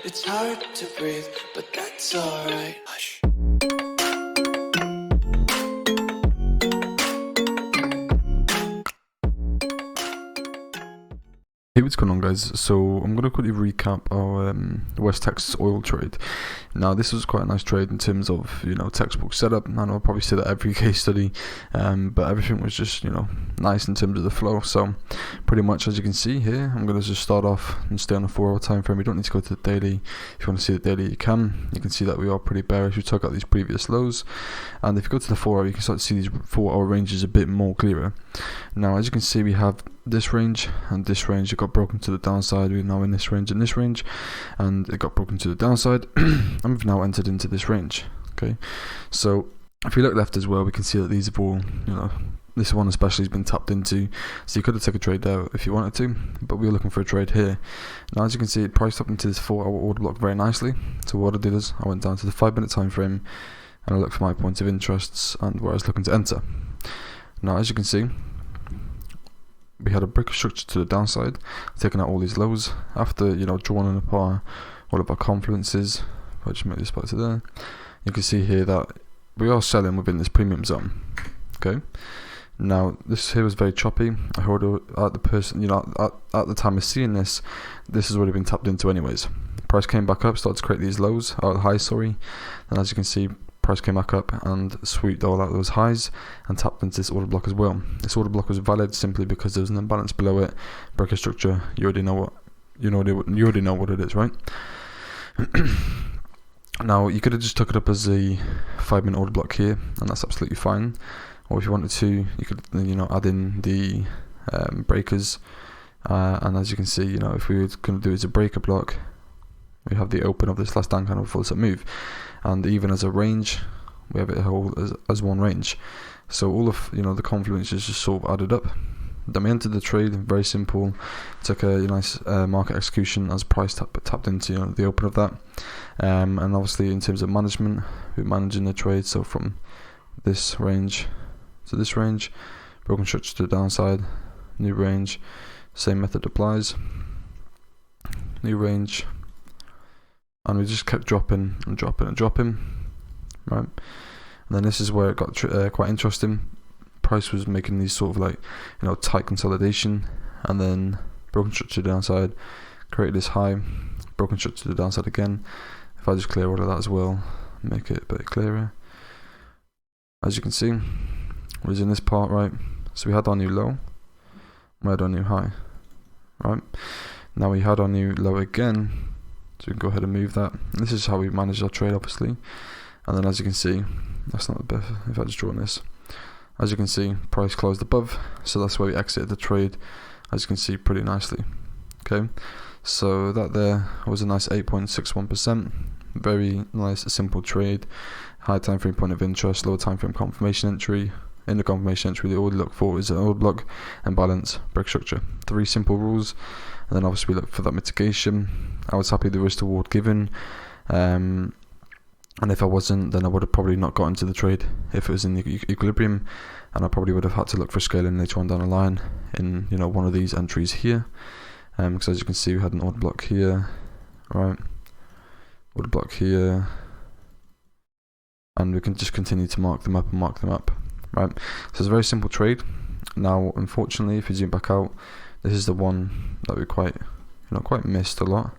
It's hard to breathe, but that's alright. Hush. Hey, what's going on, guys? So I'm going to quickly recap our West Texas oil trade. Now, this was quite a nice trade in terms of, textbook setup, and I'll probably say that every case study, but everything was just, nice in terms of the flow. So pretty much, as you can see here, I'm going to just start off and stay on a 4 hour time frame. You don't need to go to the daily. If you want to see the daily, you can. You can see that we are pretty bearish. We took out these previous lows, and if you go to the 4 hour, you can start to see these 4 hour ranges a bit more clearer. Now, as you can see, we have this range and this range. It got broken to the downside. We're now in this range and this range, and it got broken to the downside and we've now entered into this range. Okay, so if we look left as well, we can see that these have all, this one especially has been tapped into, so you could have taken a trade there if you wanted to, but we were looking for a trade here. Now, as you can see, it priced up into this 4 hour order block very nicely. So what I did is I went down to the 5 minute time frame and I looked for my points of interests and where I was looking to enter. Now, as you can see, we had a break of structure to the downside, taking out all these lows after drawing apart all of our confluences. If I just make this back to there, you can see here that we are selling within this premium zone. Okay, now this here was very choppy. I heard at the person, at the time of seeing this has already been tapped into anyways. Price came back up, started to create these lows, highs, and as you can see, price came back up and swooped all out those highs and tapped into this order block as well. This order block was valid simply because there was an imbalance below it. Break of structure, you already know what it is, right? Now, you could have just took it up as a 5 minute order block here, and that's absolutely fine. Or if you wanted to, you could add in the breakers, and as you can see, if we were going to do it as a breaker block, we have the open of this last down candle before the move, and even as a range, we have it hold as one range. So all of the confluences just sort of added up. Then we entered the trade, very simple. Took a nice market execution as price tapped into the open of that, and obviously in terms of management, we're managing the trade. So from this range to this range, broken structure to the downside, new range, same method applies, new range. And we just kept dropping and dropping and dropping, right? And then this is where it got quite interesting. Price was making these sort of tight consolidation, and then broken structure to the downside, created this high, broken structure to the downside again. If I just clear all of that as well, make it a bit clearer. As you can see, was in this part, right? So we had our new low, we had our new high, right? Now we had our new low again. So we can go ahead and move that. And this is how we manage our trade, obviously. And then as you can see, that's not the best. If I just draw on this, as you can see, price closed above. So that's where we exited the trade, as you can see, pretty nicely. Okay, so that there was a nice 8.61%. Very nice, simple trade. High time frame point of interest, low time frame confirmation entry. In the confirmation entry, all we look for is an order block and balance, break structure. 3 simple rules. And then obviously we look for that mitigation. I was happy the risk reward given, and if I wasn't, then I would have probably not got into the trade if it was in the equilibrium, and I probably would have had to look for scaling later on down the line in one of these entries here, because as you can see, we had an order block here, right, order block here, and we can just continue to mark them up and mark them up, right? So it's a very simple trade. Now, unfortunately, if you zoom back out, this is the one that we quite missed a lot.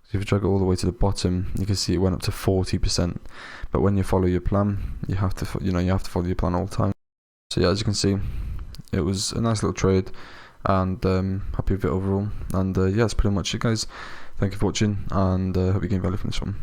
So if you drag it all the way to the bottom, you can see it went up to 40%. But when you follow your plan, you have to follow your plan all the time. So yeah, as you can see, it was a nice little trade, and happy with it overall. And yeah, that's pretty much it, guys. Thank you for watching, and hope you gained value from this one.